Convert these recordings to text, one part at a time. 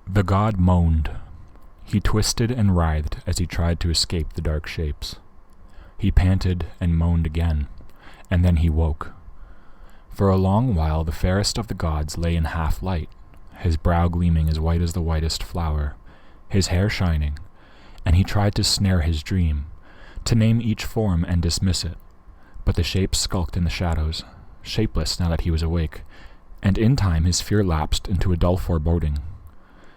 The god moaned. He twisted and writhed as he tried to escape the dark shapes. He panted and moaned again, and then he woke. For a long while the fairest of the gods lay in half light, his brow gleaming as white as the whitest flower, his hair shining, and he tried to snare his dream, to name each form and dismiss it. But the shapes skulked in the shadows, shapeless now that he was awake, and in time his fear lapsed into a dull foreboding.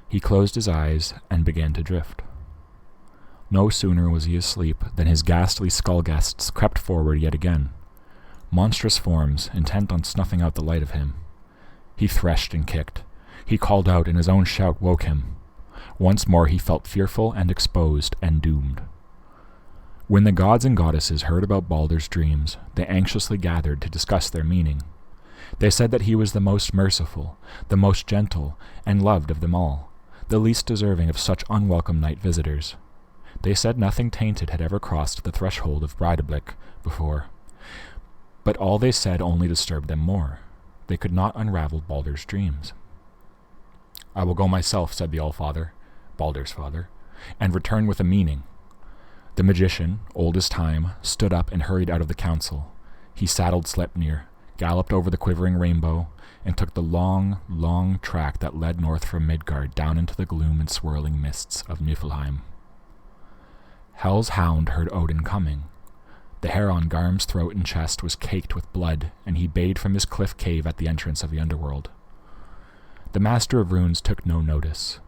He closed his eyes and began to drift. No sooner was he asleep than his ghastly skull guests crept forward yet again, monstrous forms intent on snuffing out the light of him. He threshed and kicked. He called out, and his own shout woke him. Once more he felt fearful and exposed and doomed. When the gods and goddesses heard about Baldur's dreams, they anxiously gathered to discuss their meaning. They said that he was the most merciful, the most gentle, and loved of them all, the least deserving of such unwelcome night visitors. They said nothing tainted had ever crossed the threshold of Breidablik before, but all they said only disturbed them more. They could not unravel Baldur's dreams. "I will go myself," said the Allfather, Baldur's father, "and return with a meaning." The magician, old as time, stood up and hurried out of the council. He saddled Sleipnir, galloped over the quivering rainbow, and took the long, long track that led north from Midgard down into the gloom and swirling mists of Niflheim. Hel's hound heard Odin coming. The hair on Garm's throat and chest was caked with blood, and he bayed from his cliff cave at the entrance of the underworld. The Master of Runes took no notice.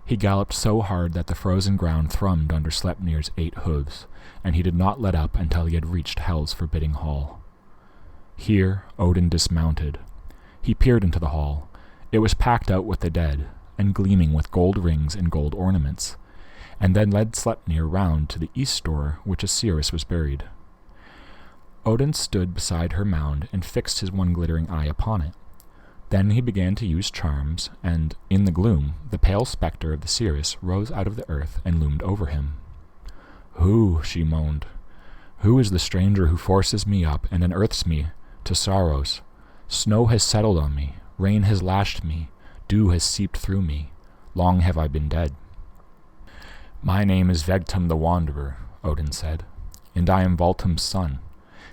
He galloped so hard that the frozen ground thrummed under Sleipnir's 8 hooves, and he did not let up until he had reached Hel's forbidding hall. Here Odin dismounted. He peered into the hall. It was packed out with the dead, and gleaming with gold rings and gold ornaments, and then led Sleipnir round to the east door which Osiris was buried. Odin stood beside her mound and fixed his one glittering eye upon it. Then he began to use charms, and, in the gloom, the pale spectre of the Osiris rose out of the earth and loomed over him. "Who," she moaned, "who is the stranger who forces me up and unearths me to sorrows? Snow has settled on me, rain has lashed me, dew has seeped through me. Long have I been dead." "My name is Vegtam the Wanderer," Odin said, "and I am Voltum's son.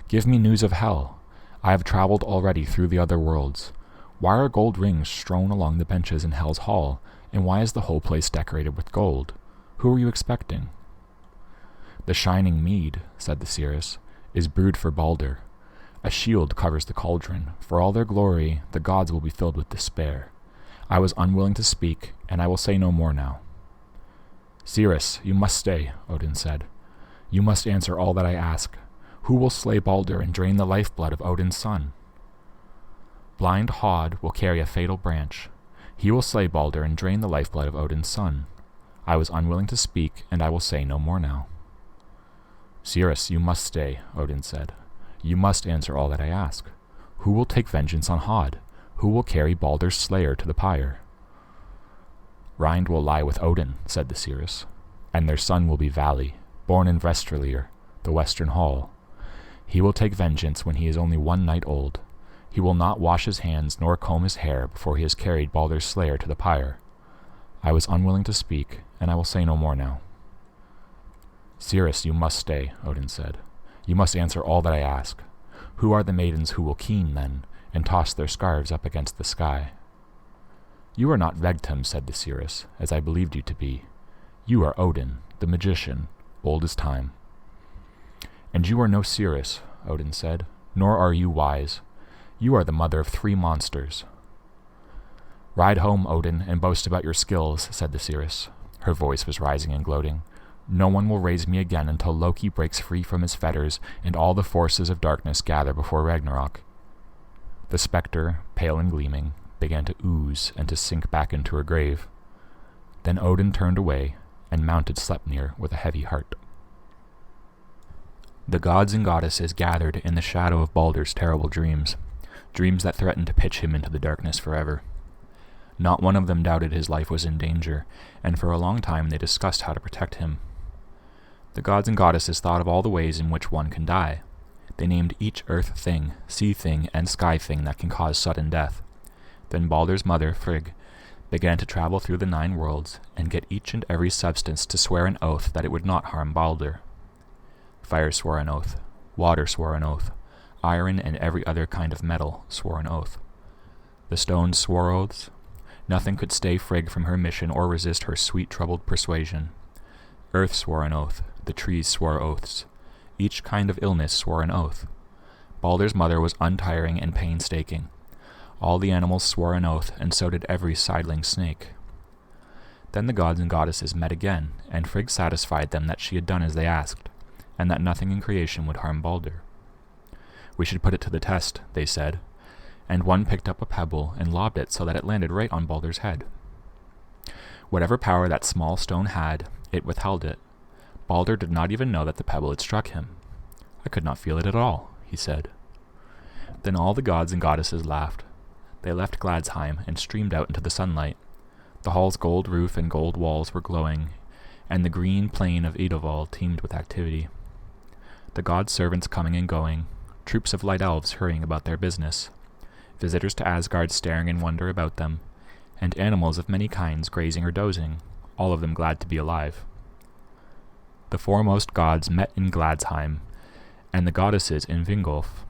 Give me news of Hel. I have traveled already through the other worlds. Why are gold rings strewn along the benches in Hel's hall, and why is the whole place decorated with gold? Who are you expecting?" "The shining mead," said the Osiris, "is brewed for Baldur. A shield covers the cauldron. For all their glory, the gods will be filled with despair. I was unwilling to speak, and I will say no more now." "Osiris, you must stay," Odin said. "You must answer all that I ask. Who will slay Baldur and drain the lifeblood of Odin's son?" "Blind Hod will carry a fatal branch. He will slay Baldur and drain the lifeblood of Odin's son. I was unwilling to speak, and I will say no more now." "Osiris, you must stay," Odin said. "You must answer all that I ask. Who will take vengeance on Hod? Who will carry Baldur's slayer to the pyre?" "Rind will lie with Odin," said the Osiris, "and their son will be Vali, born in Vestralir, the western hall. He will take vengeance when he is only 1 night old. He will not wash his hands nor comb his hair before he has carried Baldur's slayer to the pyre. I was unwilling to speak, and I will say no more now." "Osiris, you must stay," Odin said. "You must answer all that I ask. Who are the maidens who will keen, then, and toss their scarves up against the sky?" "You are not Vegtam," said the Osiris, "as I believed you to be. You are Odin, the magician, old as time." "And you are no Osiris," Odin said, "nor are you wise. You are the mother of 3 monsters." "Ride home, Odin, and boast about your skills," said the Osiris. Her voice was rising and gloating. "No one will raise me again until Loki breaks free from his fetters and all the forces of darkness gather before Ragnarok." The spectre, pale and gleaming, began to ooze and to sink back into her grave. Then Odin turned away and mounted Sleipnir with a heavy heart. The gods and goddesses gathered in the shadow of Baldur's terrible dreams that threatened to pitch him into the darkness forever. Not one of them doubted his life was in danger, and for a long time they discussed how to protect him. The gods and goddesses thought of all the ways in which one can die. They named each earth thing, sea thing, and sky thing that can cause sudden death. Then Baldur's mother, Frigg, began to travel through the 9 worlds and get each and every substance to swear an oath that it would not harm Balder. Fire swore an oath, water swore an oath, iron and every other kind of metal swore an oath. The stones swore oaths. Nothing could stay Frigg from her mission or resist her sweet troubled persuasion. Earth swore an oath, the trees swore oaths. Each kind of illness swore an oath. Balder's mother was untiring and painstaking. All the animals swore an oath, and so did every sidling snake. Then the gods and goddesses met again, and Frigg satisfied them that she had done as they asked, and that nothing in creation would harm Balder. "We should put it to the test," they said, and one picked up a pebble and lobbed it so that it landed right on Balder's head. Whatever power that small stone had, it withheld it. Balder did not even know that the pebble had struck him. "I could not feel it at all," he said. Then all the gods and goddesses laughed. They left Gladsheim and streamed out into the sunlight. The hall's gold roof and gold walls were glowing, and the green plain of Idavall teemed with activity. The gods' servants coming and going, troops of light elves hurrying about their business, visitors to Asgard staring in wonder about them, and animals of many kinds grazing or dozing, all of them glad to be alive. The foremost gods met in Gladsheim, and the goddesses in Vingolf.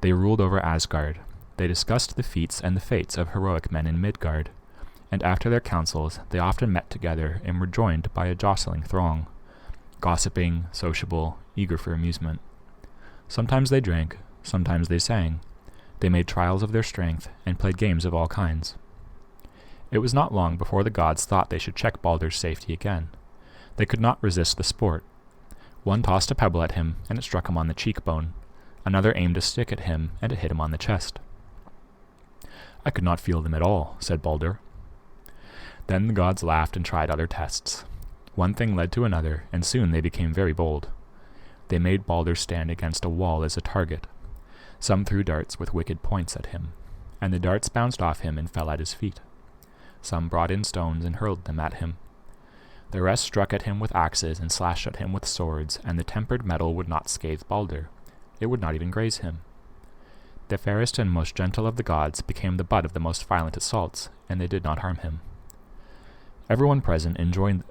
They ruled over Asgard. They discussed the feats and the fates of heroic men in Midgard, and after their councils they often met together and were joined by a jostling throng, gossiping, sociable, eager for amusement. Sometimes they drank, sometimes they sang. They made trials of their strength and played games of all kinds. It was not long before the gods thought they should check Balder's safety again. They could not resist the sport. One tossed a pebble at him, and it struck him on the cheekbone. Another aimed a stick at him, and it hit him on the chest. "I could not feel them at all," said Balder. Then the gods laughed and tried other tests. One thing led to another, and soon they became very bold. They made Balder stand against a wall as a target. Some threw darts with wicked points at him, and the darts bounced off him and fell at his feet. Some brought in stones and hurled them at him. The rest struck at him with axes and slashed at him with swords, and the tempered metal would not scathe Balder. It would not even graze him. The fairest and most gentle of the gods became the butt of the most violent assaults, and they did not harm him. Everyone present enjoyed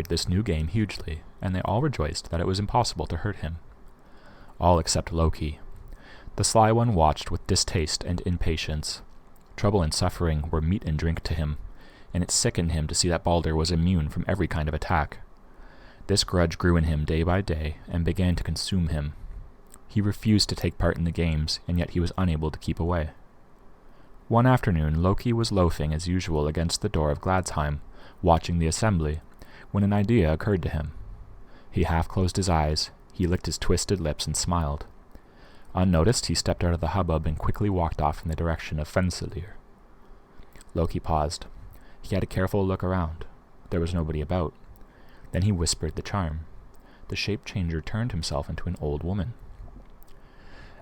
this new game hugely, and they all rejoiced that it was impossible to hurt him. All except Loki. The sly one watched with distaste and impatience. Trouble and suffering were meat and drink to him, and it sickened him to see that Balder was immune from every kind of attack. This grudge grew in him day by day, and began to consume him. He refused to take part in the games, and yet he was unable to keep away. One afternoon Loki was loafing as usual against the door of Gladsheim, watching the assembly, when an idea occurred to him. He half closed his eyes, he licked his twisted lips and smiled. Unnoticed, he stepped out of the hubbub and quickly walked off in the direction of Fensalir. Loki paused. He had a careful look around. There was nobody about. Then he whispered the charm. The shape-changer turned himself into an old woman.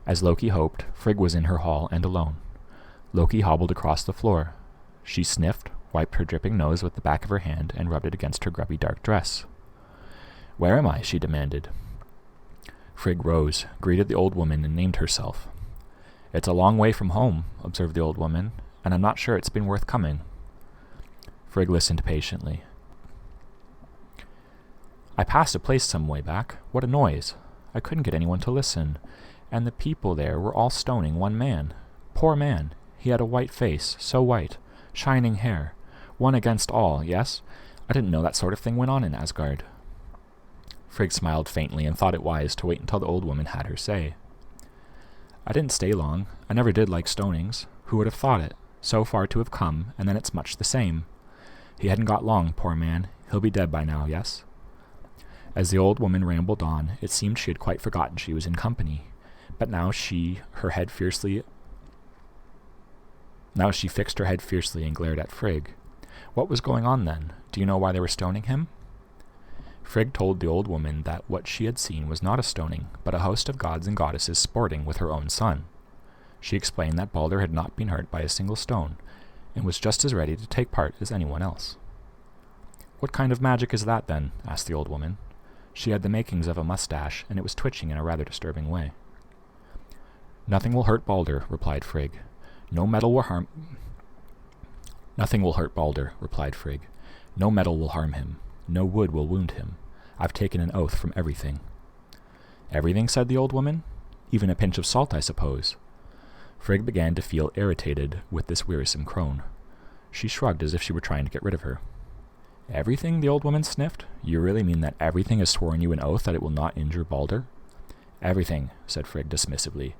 As Loki hoped, Frigg was in her hall and alone. Loki hobbled across the floor. She sniffed, wiped her dripping nose with the back of her hand, and rubbed it against her grubby dark dress. "Where am I?" she demanded. Frigg rose, greeted the old woman, and named herself. "It's a long way from home," observed the old woman, "and I'm not sure it's been worth coming." Frigg listened patiently. "I passed a place some way back. What a noise! I couldn't get anyone to listen, and the people there were all stoning one man. Poor man! He had a white face, so white, shining hair. One against all, yes? I didn't know that sort of thing went on in Asgard." Frigg smiled faintly and thought it wise to wait until the old woman had her say. "I didn't stay long. I never did like stonings. Who would have thought it? So far to have come, and then it's much the same. He hadn't got long, poor man. He'll be dead by now, yes?" As the old woman rambled on, it seemed she had quite forgotten she was in company. But now she fixed her head fiercely and glared at Frigg. What was going on then? Do you know why they were stoning him? Frigg told the old woman that what she had seen was not a stoning, but a host of gods and goddesses sporting with her own son. She explained that Balder had not been hurt by a single stone, and was just as ready to take part as anyone else. "What kind of magic is that, then?" asked the old woman. She had the makings of a mustache, and it was twitching in a rather disturbing way. "Nothing will hurt Balder," replied Frigg. "No metal will harm Nothing will hurt Balder, replied Frigg. No metal will harm him. No wood will wound him. I've taken an oath from everything. Everything, said the old woman? Even a pinch of salt, I suppose. Frigg began to feel irritated with this wearisome crone. She shrugged as if she were trying to get rid of her. Everything, the old woman sniffed. You really mean that everything has sworn you an oath that it will not injure Balder? Everything, said Frigg dismissively,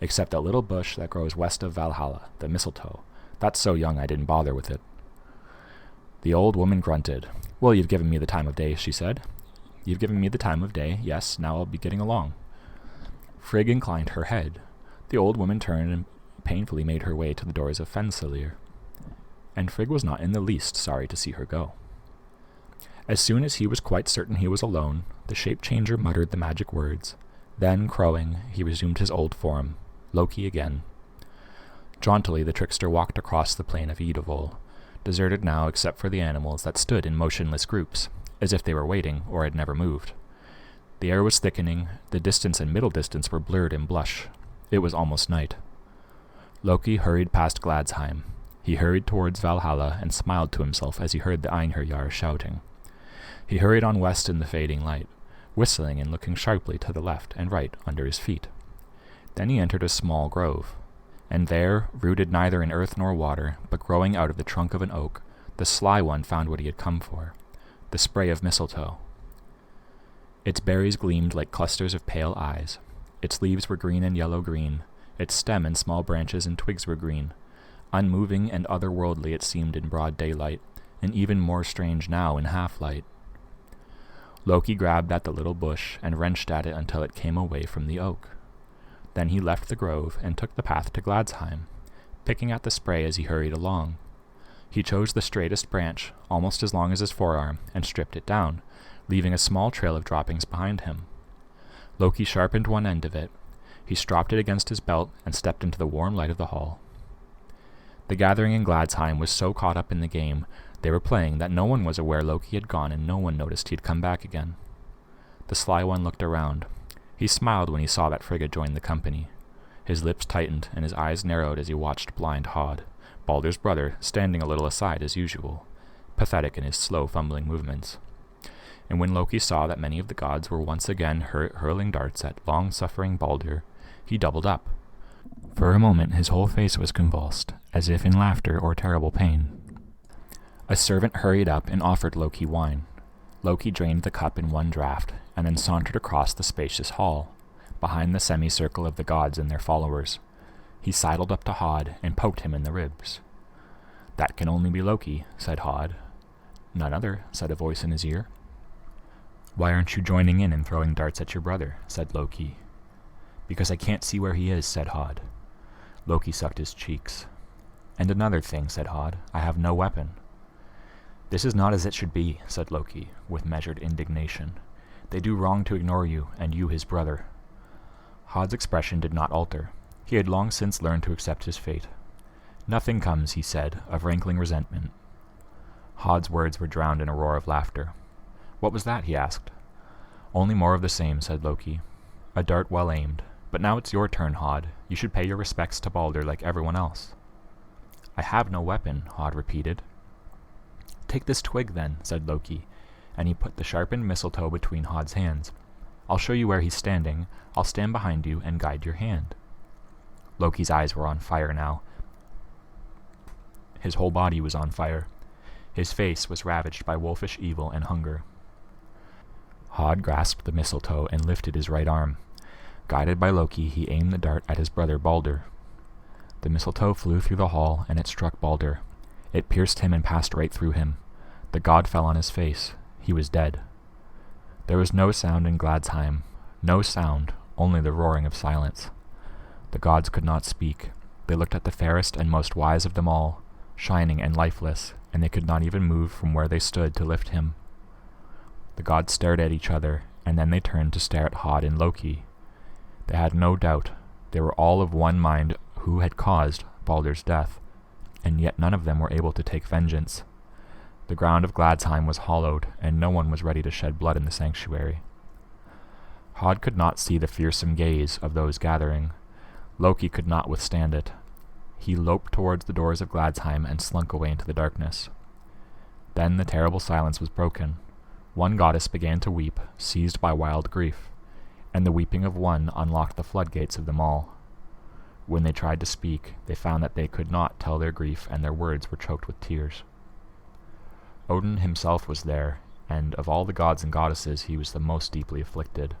except that little bush that grows west of Valhalla, the mistletoe. That's so young I didn't bother with it. The old woman grunted. Well, you've given me the time of day, she said. You've given me the time of day, yes, now I'll be getting along. Frigg inclined her head. The old woman turned and painfully made her way to the doors of Fensalir, and Frigg was not in the least sorry to see her go. As soon as he was quite certain he was alone, the shape-changer muttered the magic words. Then, crowing, he resumed his old form, Loki again. Jauntily the trickster walked across the plain of Idavol, deserted now except for the animals that stood in motionless groups, as if they were waiting or had never moved. The air was thickening, the distance and middle distance were blurred in blush. It was almost night. Loki hurried past Gladsheim. He hurried towards Valhalla and smiled to himself as he heard the Einherjar shouting. He hurried on west in the fading light, whistling and looking sharply to the left and right under his feet. Then he entered a small grove, and there, rooted neither in earth nor water, but growing out of the trunk of an oak, the sly one found what he had come for, the spray of mistletoe. Its berries gleamed like clusters of pale eyes. Its leaves were green and yellow-green. Its stem and small branches and twigs were green. Unmoving and otherworldly it seemed in broad daylight, and even more strange now in half-light. Loki grabbed at the little bush and wrenched at it until it came away from the oak. Then he left the grove and took the path to Gladsheim, picking at the spray as he hurried along. He chose the straightest branch, almost as long as his forearm, and stripped it down, leaving a small trail of droppings behind him. Loki sharpened one end of it. He stropped it against his belt and stepped into the warm light of the hall. The gathering in Gladsheim was so caught up in the game they were playing that no one was aware Loki had gone and no one noticed he'd come back again. The sly one looked around. He smiled when he saw that Frigga joined the company. His lips tightened and his eyes narrowed as he watched blind Hod, Balder's brother, standing a little aside as usual, pathetic in his slow fumbling movements. And when Loki saw that many of the gods were once again hurling darts at long-suffering Balder, he doubled up. For a moment his whole face was convulsed, as if in laughter or terrible pain. A servant hurried up and offered Loki wine. Loki drained the cup in one draught, and then sauntered across the spacious hall, behind the semicircle of the gods and their followers. He sidled up to Hod and poked him in the ribs. That can only be Loki, said Hod. None other, said a voice in his ear. Why aren't you joining in and throwing darts at your brother, said Loki. Because I can't see where he is, said Hod. Loki sucked his cheeks. And another thing, said Hod, I have no weapon. This is not as it should be, said Loki, with measured indignation. They do wrong to ignore you, and you his brother. Hod's expression did not alter. He had long since learned to accept his fate. Nothing comes, he said, of rankling resentment. Hod's words were drowned in a roar of laughter. What was that? He asked. Only more of the same, said Loki. A dart well aimed. But now it's your turn, Hod. You should pay your respects to Balder like everyone else. I have no weapon, Hod repeated. Take this twig, then, said Loki, and he put the sharpened mistletoe between Hod's hands. I'll show you where he's standing. I'll stand behind you and guide your hand. Loki's eyes were on fire now. His whole body was on fire. His face was ravaged by wolfish evil and hunger. Hod grasped the mistletoe and lifted his right arm. Guided by Loki, he aimed the dart at his brother Balder. The mistletoe flew through the hall, and it struck Balder. It pierced him and passed right through him. The god fell on his face. He was dead. There was no sound in Gladsheim. No sound, only the roaring of silence. The gods could not speak. They looked at the fairest and most wise of them all, shining and lifeless, and they could not even move from where they stood to lift him. The gods stared at each other, and then they turned to stare at Hod and Loki. They had no doubt. They were all of one mind who had caused Balder's death, and yet none of them were able to take vengeance. The ground of Gladsheim was hollowed, and no one was ready to shed blood in the sanctuary. Hod could not see the fearsome gaze of those gathering. Loki could not withstand it. He loped towards the doors of Gladsheim and slunk away into the darkness. Then the terrible silence was broken. One goddess began to weep, seized by wild grief, and the weeping of one unlocked the floodgates of them all. When they tried to speak, they found that they could not tell their grief, and their words were choked with tears. Odin himself was there, and of all the gods and goddesses he was the most deeply afflicted.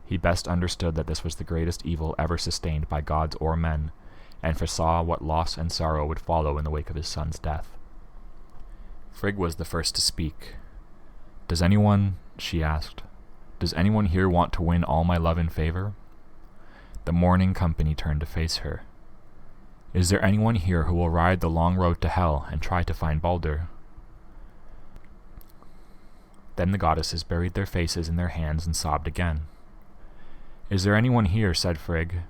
He best understood that this was the greatest evil ever sustained by gods or men, and foresaw what loss and sorrow would follow in the wake of his son's death. Frigg was the first to speak. "Does anyone," she asked, "does anyone here want to win all my love and favor?" The mourning company turned to face her. "Is there anyone here who will ride the long road to hell and try to find Baldur?" Then the goddesses buried their faces in their hands and sobbed again. "Is there anyone here," said Frigg,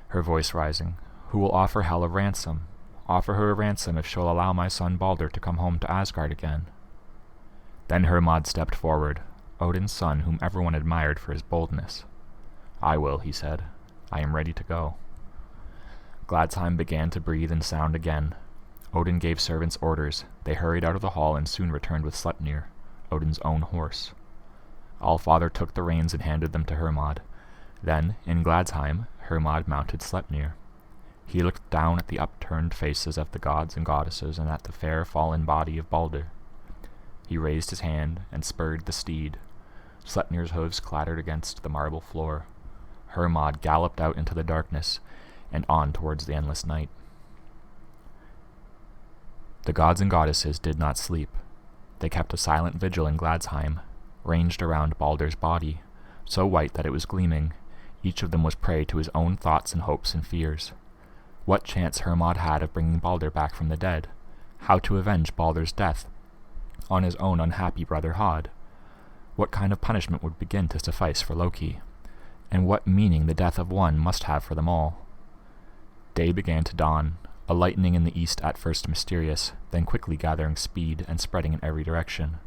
her voice rising, "who will offer Hel a ransom? Offer her a ransom if she'll allow my son Baldur to come home to Asgard again." Then Hermod stepped forward, Odin's son whom everyone admired for his boldness. "I will," he said. "I am ready to go." Gladsheim began to breathe and sound again. Odin gave servants orders. They hurried out of the hall and soon returned with Sleipnir, Odin's own horse. Allfather took the reins and handed them to Hermod. Then, in Gladsheim, Hermod mounted Sleipnir. He looked down at the upturned faces of the gods and goddesses and at the fair fallen body of Baldur. He raised his hand and spurred the steed. Sleipnir's hooves clattered against the marble floor. Hermod galloped out into the darkness and on towards the endless night. The gods and goddesses did not sleep. They kept a silent vigil in Gladsheim, ranged around Baldur's body, so white that it was gleaming. Each of them was prey to his own thoughts and hopes and fears. What chance Hermod had of bringing Baldur back from the dead? How to avenge Baldur's death on his own unhappy brother Hod? What kind of punishment would begin to suffice for Loki? And what meaning the death of one must have for them all? Day began to dawn, a lightning in the east at first mysterious, then quickly gathering speed and spreading in every direction.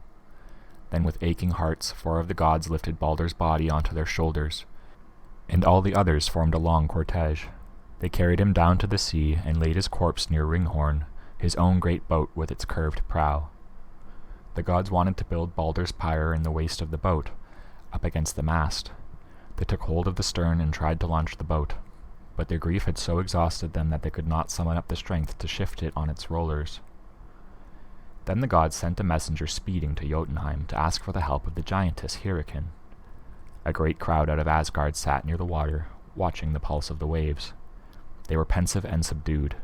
Then with aching hearts 4 of the gods lifted Baldur's body onto their shoulders, and all the others formed a long cortege. They carried him down to the sea and laid his corpse near Ringhorn, his own great boat with its curved prow. The gods wanted to build Baldur's pyre in the waist of the boat, up against the mast. They took hold of the stern and tried to launch the boat, but their grief had so exhausted them that they could not summon up the strength to shift it on its rollers. Then the gods sent a messenger speeding to Jotunheim to ask for the help of the giantess Hyrrokin. A great crowd out of Asgard sat near the water, watching the pulse of the waves. They were pensive and subdued,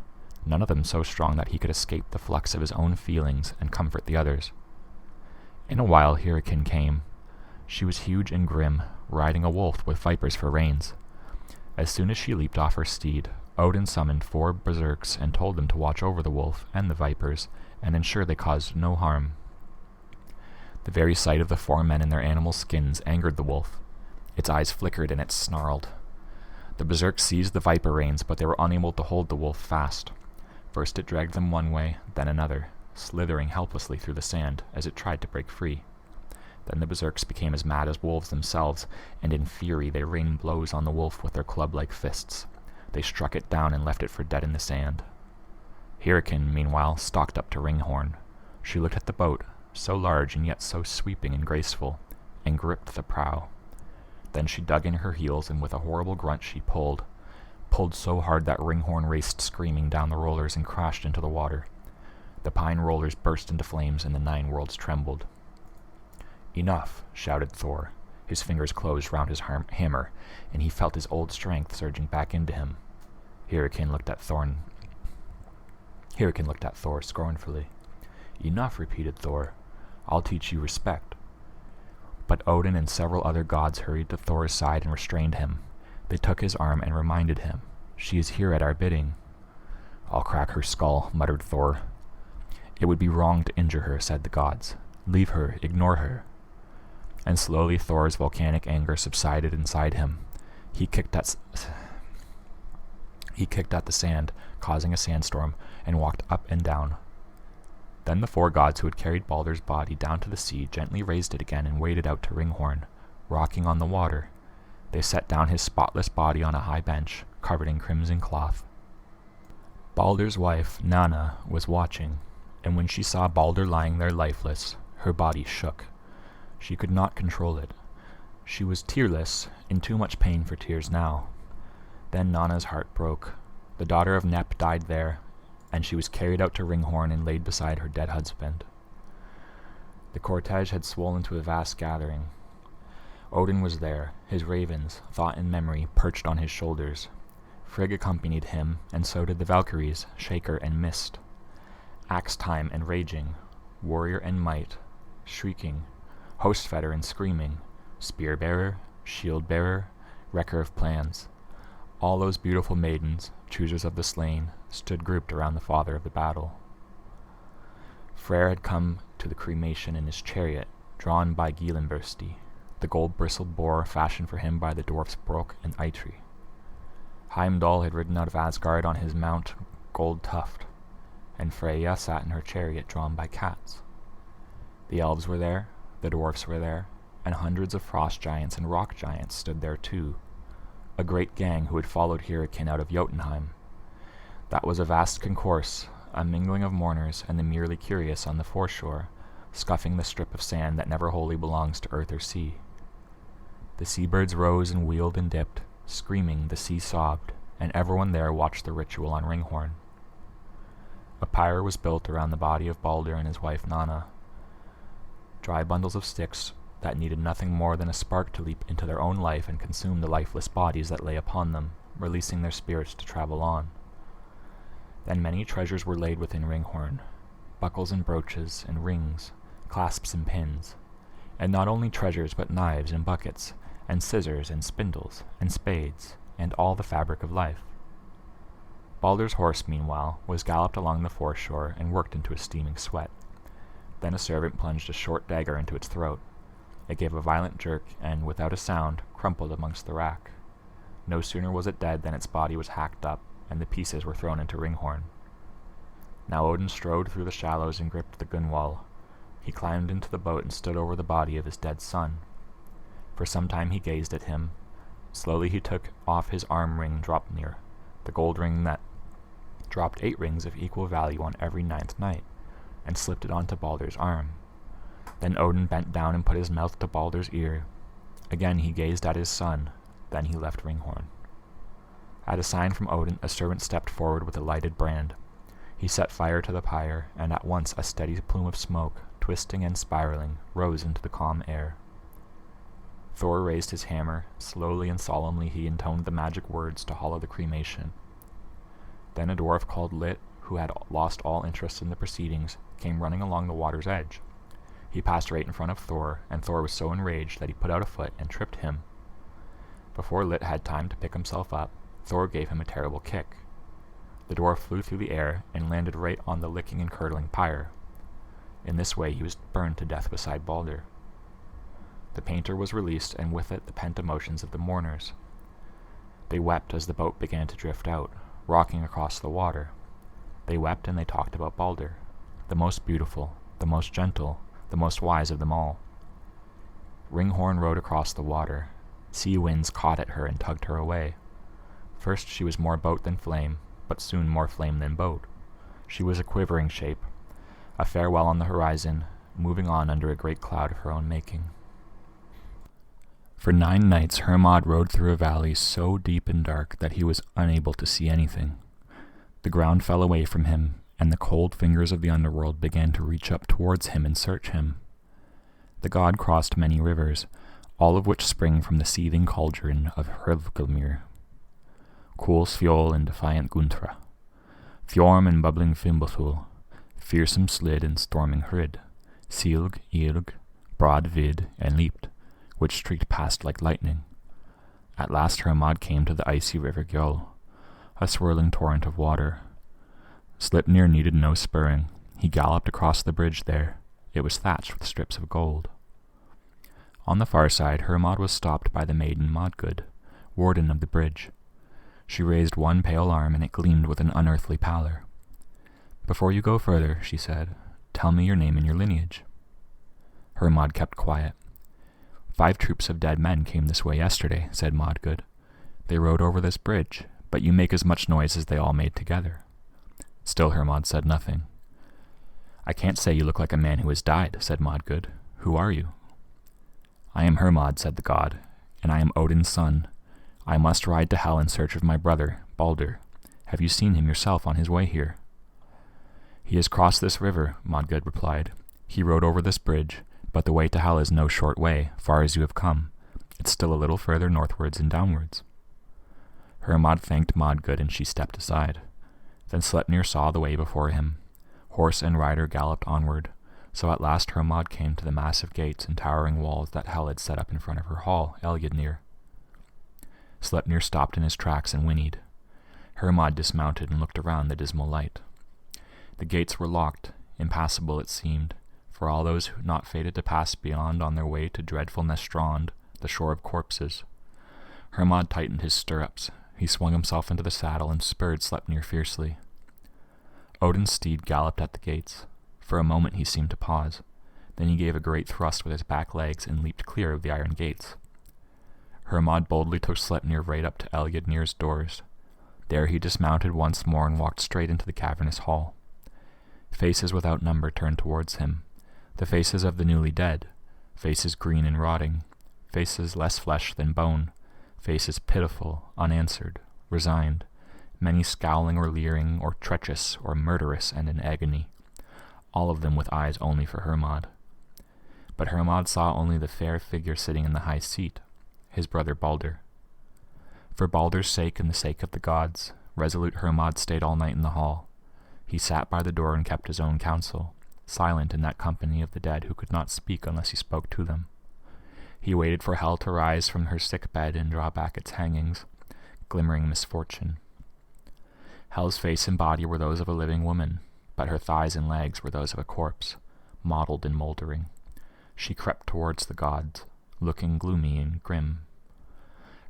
none of them so strong that he could escape the flux of his own feelings and comfort the others. In a while Hyrrokin came. She was huge and grim, riding a wolf with vipers for reins. As soon as she leaped off her steed, Odin summoned 4 berserks and told them to watch over the wolf and the vipers and ensure they caused no harm. The very sight of the 4 men in their animal skins angered the wolf. Its eyes flickered and it snarled. The berserks seized the viper reins, but they were unable to hold the wolf fast. First it dragged them one way, then another, slithering helplessly through the sand as it tried to break free. Then the berserks became as mad as wolves themselves, and in fury they rained blows on the wolf with their club-like fists. They struck it down and left it for dead in the sand. Hyrrokin, meanwhile, stalked up to Ringhorn. She looked at the boat, so large and yet so sweeping and graceful, and gripped the prow. Then she dug in her heels, and with a horrible grunt she pulled so hard that Ringhorn raced screaming down the rollers and crashed into the water. The pine rollers burst into flames, and the 9 worlds trembled. "Enough," shouted Thor. His fingers closed round his hammer, and he felt his old strength surging back into him. Hyrrokin looked at Thor scornfully. "Enough," repeated Thor. "I'll teach you respect." But Odin and several other gods hurried to Thor's side and restrained him. They took his arm and reminded him, "She is here at our bidding." "I'll crack her skull," muttered Thor. "It would be wrong to injure her," said the gods. "Leave her, ignore her." And slowly Thor's volcanic anger subsided inside him. He kicked at the sand, causing a sandstorm, and walked up and down. Then the 4 gods who had carried Baldur's body down to the sea gently raised it again and waded out to Ringhorn, rocking on the water. They set down his spotless body on a high bench, covered in crimson cloth. Baldur's wife, Nanna, was watching, and when she saw Baldur lying there lifeless, her body shook. She could not control it. She was tearless, in too much pain for tears now. Then Nanna's heart broke. The daughter of Nep died there, and she was carried out to Ringhorn and laid beside her dead husband. The cortege had swollen to a vast gathering. Odin was there, his ravens, thought and memory, perched on his shoulders. Frigg accompanied him, and so did the Valkyries, Shaker and Mist. Axe Time and Raging, Warrior and Might, Shrieking, Hostfetter and Screaming, Spear-bearer, Shield-bearer, Wrecker of Plans. All those beautiful maidens, choosers of the slain, stood grouped around the father of the battle. Freyr had come to the cremation in his chariot, drawn by Gielenbursti, the gold-bristled boar fashioned for him by the dwarfs Brok and Eitri. Heimdall had ridden out of Asgard on his mount Gold Tuft, and Freyja sat in her chariot drawn by cats. The elves were there, the dwarfs were there, and hundreds of frost giants and rock giants stood there too, a great gang who had followed Hyrrokin out of Jotunheim. That was a vast concourse, a mingling of mourners and the merely curious on the foreshore, scuffing the strip of sand that never wholly belongs to earth or sea. The seabirds rose and wheeled and dipped. Screaming, the sea sobbed, and everyone there watched the ritual on Ringhorn. A pyre was built around the body of Baldur and his wife Nanna. Dry bundles of sticks that needed nothing more than a spark to leap into their own life and consume the lifeless bodies that lay upon them, releasing their spirits to travel on. Then many treasures were laid within Ringhorn, buckles and brooches and rings, clasps and pins, and not only treasures but knives and buckets, and scissors and spindles and spades, and all the fabric of life. Baldur's horse, meanwhile, was galloped along the foreshore and worked into a steaming sweat. Then a servant plunged a short dagger into its throat. It gave a violent jerk and, without a sound, crumpled amongst the wrack. No sooner was it dead than its body was hacked up, and the pieces were thrown into Ringhorn. Now Odin strode through the shallows and gripped the gunwale. He climbed into the boat and stood over the body of his dead son. For some time he gazed at him. Slowly he took off his arm ring Draupnir, the gold ring that dropped 8 rings of equal value on every 9th night, and slipped it onto Baldur's arm. Then Odin bent down and put his mouth to Baldur's ear. Again he gazed at his son, then he left Ringhorn. At a sign from Odin, a servant stepped forward with a lighted brand. He set fire to the pyre, and at once a steady plume of smoke, twisting and spiraling, rose into the calm air. Thor raised his hammer. Slowly and solemnly he intoned the magic words to hollow the cremation. Then a dwarf called Lit, who had lost all interest in the proceedings, came running along the water's edge. He passed right in front of Thor, and Thor was so enraged that he put out a foot and tripped him. Before Lit had time to pick himself up, Thor gave him a terrible kick. The dwarf flew through the air and landed right on the licking and curdling pyre. In this way he was burned to death beside Baldur. The painter was released, and with it the pent emotions of the mourners. They wept as the boat began to drift out, rocking across the water. They wept and they talked about Baldur, the most beautiful, the most gentle, the most wise of them all. Ringhorn rode across the water. Sea winds caught at her and tugged her away. First she was more boat than flame, but soon more flame than boat. She was a quivering shape, a farewell on the horizon, moving on under a great cloud of her own making. For 9 nights Hermod rode through a valley so deep and dark that he was unable to see anything. The ground fell away from him, and the cold fingers of the underworld began to reach up towards him and search him. The god crossed many rivers, all of which spring from the seething cauldron of Hrivgelmir. Cool Sfiol and defiant Guntra, Fjorm and bubbling Fimbulthul, fearsome Slid and storming Hrid, Silg, Ilg, broad Vid, and Leapt, which streaked past like lightning. At last Hermod came to the icy river Gjöll, a swirling torrent of water. Sleipnir needed no spurring. He galloped across the bridge there. It was thatched with strips of gold. On the far side, Hermod was stopped by the maiden Modgud, warden of the bridge. She raised one pale arm, and it gleamed with an unearthly pallor. "Before you go further," she said, "tell me your name and your lineage." Hermod kept quiet. 5 troops of dead men came this way yesterday," said Modgud. "They rode over this bridge, but you make as much noise as they all made together." Still Hermod said nothing. "I can't say you look like a man who has died," said Modgood. "Who are you?" "I am Hermod," said the god, "and I am Odin's son. I must ride to Hel in search of my brother, Balder. Have you seen him yourself on his way here?" "He has crossed this river," Modgood replied. "He rode over this bridge, but the way to Hel is no short way, far as you have come. It's still a little further northwards and downwards." Hermod thanked Modgood, and she stepped aside. Then Sleipnir saw the way before him. Horse and rider galloped onward, so at last Hermod came to the massive gates and towering walls that Hel had set up in front of her hall, Elgidnir. Sleipnir stopped in his tracks and whinnied. Hermod dismounted and looked around the dismal light. The gates were locked, impassable it seemed, for all those not fated to pass beyond on their way to dreadful Nestrond, the shore of corpses. Hermod tightened his stirrups. He swung himself into the saddle and spurred Sleipnir fiercely. Odin's steed galloped at the gates. For a moment he seemed to pause. Then he gave a great thrust with his back legs and leaped clear of the iron gates. Hermod boldly took Sleipnir right up to Elgidnir's doors. There he dismounted once more and walked straight into the cavernous hall. Faces without number turned towards him. The faces of the newly dead, faces green and rotting, faces less flesh than bone, faces pitiful, unanswered, resigned, many scowling or leering or treacherous or murderous and in agony, all of them with eyes only for Hermod. But Hermod saw only the fair figure sitting in the high seat, his brother Balder. For Balder's sake and the sake of the gods, resolute Hermod stayed all night in the hall. He sat by the door and kept his own counsel, silent in that company of the dead who could not speak unless he spoke to them. He waited for Hel to rise from her sick bed and draw back its hangings, glimmering misfortune. Hel's face and body were those of a living woman, but her thighs and legs were those of a corpse, mottled and mouldering. She crept towards the gods, looking gloomy and grim.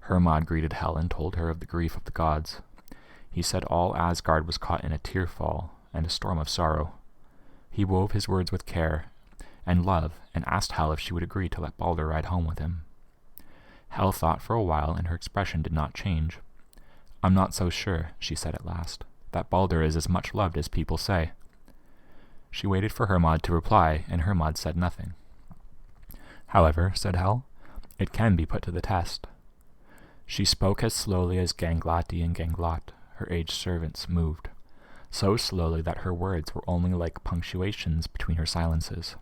Hermod greeted Hel and told her of the grief of the gods. He said all Asgard was caught in a tear-fall and a storm of sorrow. He wove his words with care and love, and asked Hel if she would agree to let Balder ride home with him. Hel thought for a while, and her expression did not change. "I'm not so sure," she said at last, "that Balder is as much loved as people say." She waited for Hermod to reply, and Hermod said nothing. "However," said Hel, "it can be put to the test." She spoke as slowly as Ganglati and Ganglot, her aged servants, moved, so slowly that her words were only like punctuations between her silences.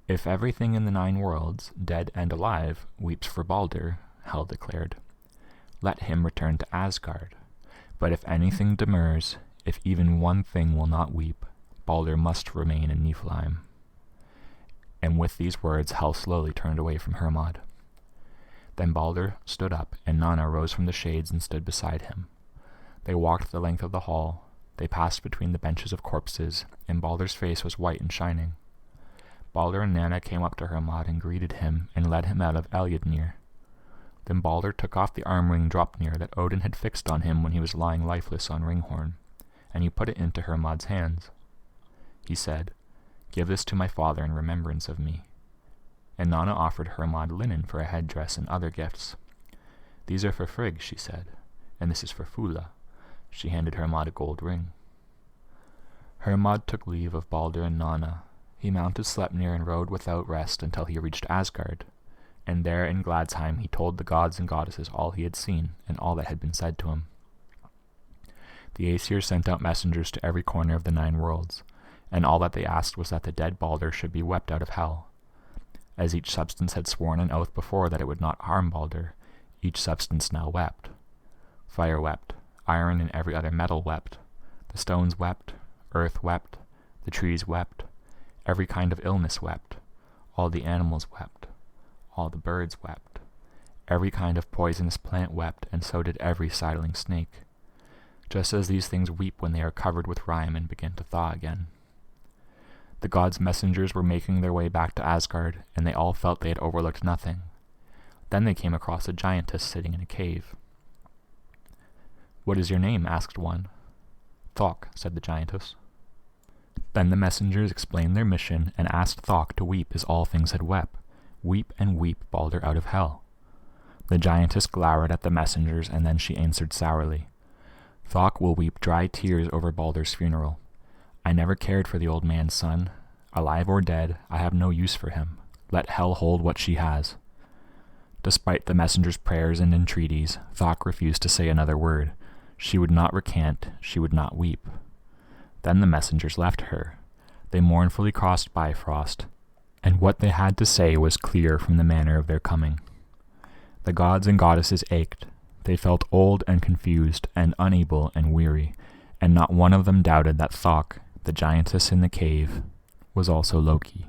"If everything in the 9 worlds, dead and alive, weeps for Balder," Hel declared, "let him return to Asgard. But if anything demurs, if even one thing will not weep, Balder must remain in Niflheim." And with these words Hel slowly turned away from Hermod. Then Balder stood up, and Nanna rose from the shades and stood beside him. They walked the length of the hall. They passed between the benches of corpses, and Balder's face was white and shining. Balder and Nanna came up to Hermod and greeted him and led him out of Elgidnir. Then Balder took off the arm-ring Draupnir that Odin had fixed on him when he was lying lifeless on Ringhorn, and he put it into Hermod's hands. He said, "Give this to my father in remembrance of me." And Nanna offered Hermod linen for a headdress and other gifts. "These are for Frigg," she said, "and this is for Fula." She handed Hermod a gold ring. Hermod took leave of Balder and Nanna. He mounted Sleipnir and rode without rest until he reached Asgard, and there in Gladsheim he told the gods and goddesses all he had seen and all that had been said to him. The Aesir sent out messengers to every corner of the 9 worlds, and all that they asked was that the dead Balder should be wept out of Hel. As each substance had sworn an oath before that it would not harm Balder, each substance now wept. Fire wept, iron and every other metal wept, the stones wept, earth wept, the trees wept, every kind of illness wept, all the animals wept, all the birds wept, every kind of poisonous plant wept, and so did every sidling snake, just as these things weep when they are covered with rime and begin to thaw again. The gods' messengers were making their way back to Asgard, and they all felt they had overlooked nothing. Then they came across a giantess sitting in a cave. "What is your name?" asked one. "Thok," said the giantess. Then the messengers explained their mission and asked Thok to weep as all things had wept. Weep and weep Balder out of Hel. The giantess glowered at the messengers, and then she answered sourly, Thok will weep dry tears over Baldur's funeral. I never cared for the old man's son. Alive or dead, I have no use for him. Let hell hold what she has. Despite the messenger's prayers and entreaties, Thok refused to say another word. She would not recant, she would not weep. Then the messengers left her. They mournfully crossed Bifrost, and what they had to say was clear from the manner of their coming. The gods and goddesses ached. They felt old and confused and unable and weary, and not one of them doubted that Thok, the giantess in the cave, was also Loki.